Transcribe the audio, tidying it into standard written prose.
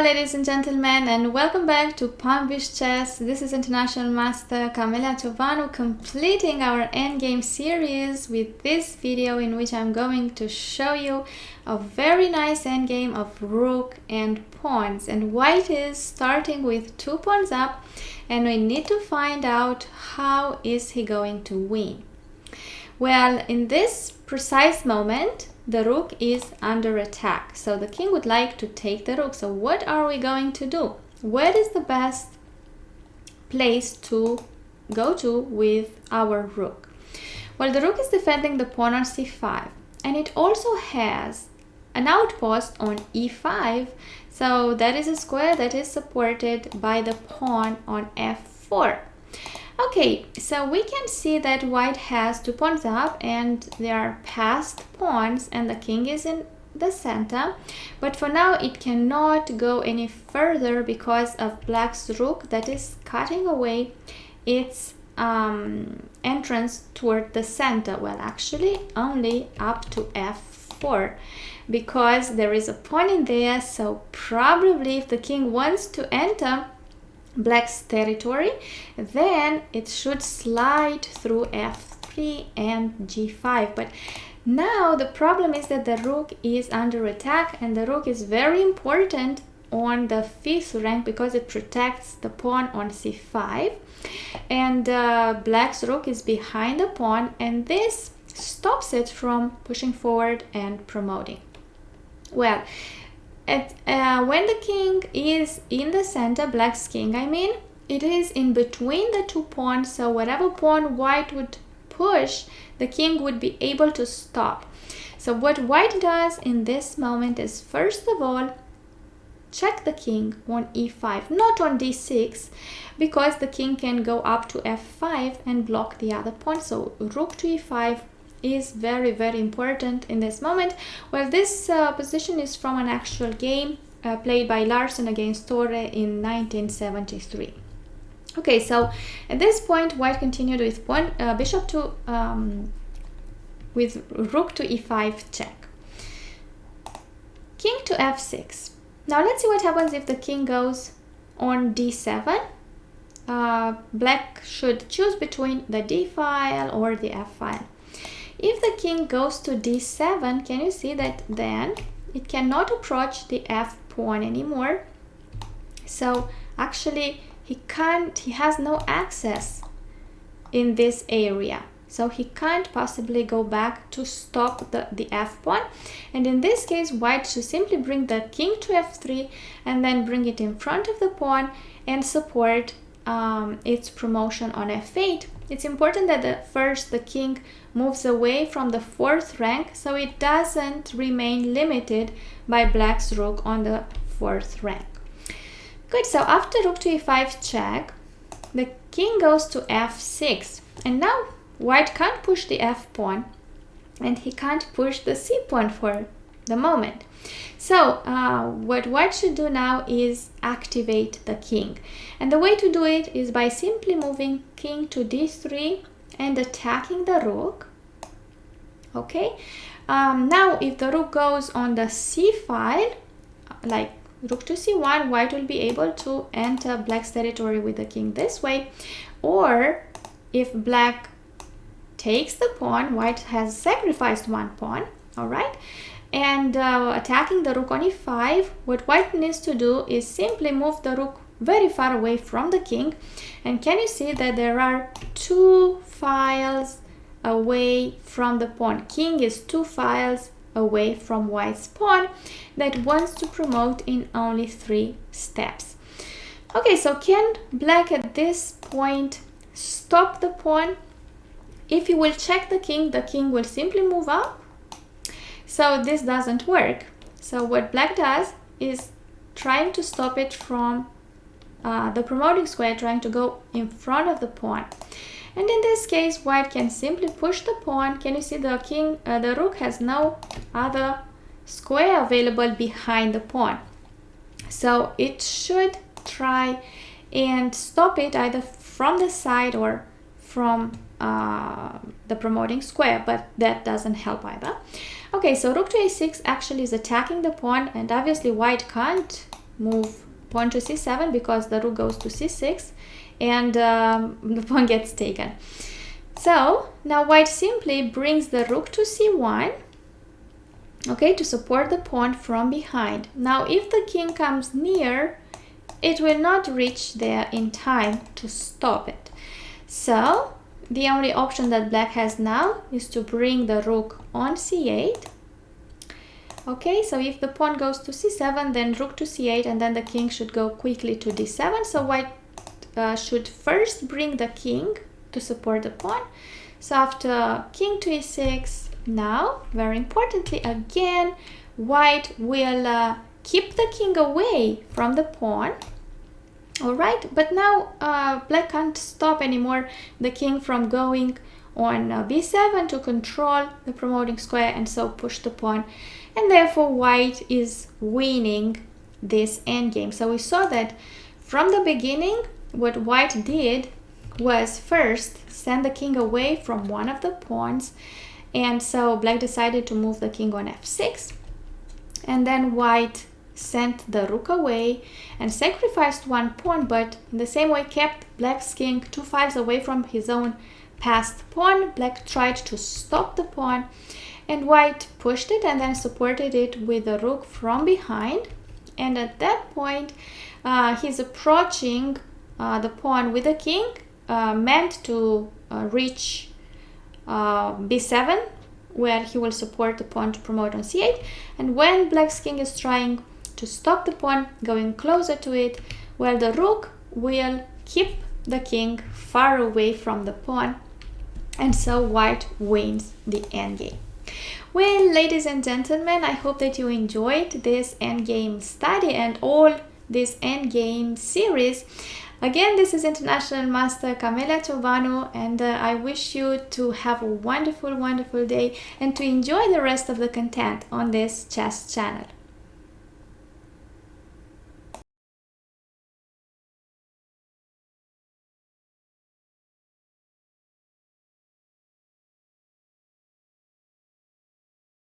ladies and gentlemen, and welcome back to Palmfish Chess. This is International Master Camelia Ciobanu completing our Endgame series with this video in which I'm going to show you a very nice endgame of rook and pawns. And white is starting with 2 pawns up, and we need to find out how is he going to win. Well, in this precise moment, the rook is under attack, so the king would like to take the rook. So what are we going to do? Where is the best place to go to with our rook? Well, the rook is defending the pawn on c5, and it also has an outpost on e5, so that is a square that is supported by the pawn on f4. Okay, so we can see that white has 2 pawns up and they are passed pawns and the king is in the center, but for now it cannot go any further because of black's rook that is cutting away its entrance toward the center. Well, actually only up to f4 because there is a pawn in there, so probably if the king wants to enter black's territory, then it should slide through f3 and g5. But now the problem is that the rook is under attack, and the rook is very important on the 5th rank because it protects the pawn on c5, and black's rook is behind the pawn, and this stops it from pushing forward and promoting. Well, when the king is in the center, black's king, it is in between the 2 pawns, so whatever pawn white would push, the king would be able to stop. So what white does in this moment is, first of all, check the king on e5, not on d6, because the king can go up to f5 and block the other pawn. So rook to e5 is very, very important in this moment. Well, this position is from an actual game played by Larsen against Torre in 1973. Okay, so at this point white continued with bishop to with rook to e5 check, king to f6. Now let's see what happens if the king goes on d7. Black should choose between the d file or the f file. If the king goes to d7, can you see that then it cannot approach the f pawn anymore? So actually he has no access in this area. So he can't possibly go back to stop the f pawn. And in this case, white should simply bring the king to f3 and then bring it in front of the pawn and support its promotion on f8. It's important that first the king moves away from the 4th rank so it doesn't remain limited by black's rook on the 4th rank. Good, so after rook to e5 check, the king goes to f6, and now white can't push the f pawn and he can't push the c pawn for the moment. So what white should do now is activate the king, and the way to do it is by simply moving king to d3 and attacking the rook. Okay, now if the rook goes on the c file, like rook to c1, white will be able to enter black's territory with the king this way. Or if black takes the pawn, white has sacrificed 1 pawn, all right, and attacking the rook on e5, what white needs to do is simply move the rook very far away from the king. And can you see that there are 2 files away from the pawn? King is 2 files away from white's pawn that wants to promote in only 3 steps. Okay, so can black at this point stop the pawn? If you will check the king will simply move up. So this doesn't work. So what black does is trying to stop it from the promoting square, trying to go in front of the pawn. And in this case, white can simply push the pawn. Can you see the rook has no other square available behind the pawn. So it should try and stop it either from the side or from the promoting square, but that doesn't help either. Okay, so rook to a6 actually is attacking the pawn, and obviously white can't move pawn to c7 because the rook goes to c6 and the pawn gets taken. So now white simply brings the rook to c1, okay, to support the pawn from behind. Now if the king comes near, it will not reach there in time to stop it. So the only option that black has now is to bring the rook on c8. Okay, so if the pawn goes to c7, then rook to c8, and then the king should go quickly to d7. So white should first bring the king to support the pawn. So after king to e6, now, very importantly, again, white will keep the king away from the pawn. Alright, but now black can't stop anymore the king from going on b7 to control the promoting square and so push the pawn, and therefore white is winning this endgame. So we saw that from the beginning what white did was first send the king away from one of the pawns, and so black decided to move the king on f6, and then white sent the rook away and sacrificed one pawn, but in the same way kept black's king 2 files away from his own passed pawn. Black tried to stop the pawn, and white pushed it and then supported it with the rook from behind, and at that point he's approaching the pawn with the king, meant to reach b7, where he will support the pawn to promote on c8, and when black's king is trying to stop the pawn going closer to it, well, the rook will keep the king far away from the pawn, and so white wins the endgame. Well, ladies and gentlemen, I hope that you enjoyed this endgame study and all this endgame series. Again, this is International Master Camelia Ciobanu, and I wish you to have a wonderful, wonderful day and to enjoy the rest of the content on this chess channel.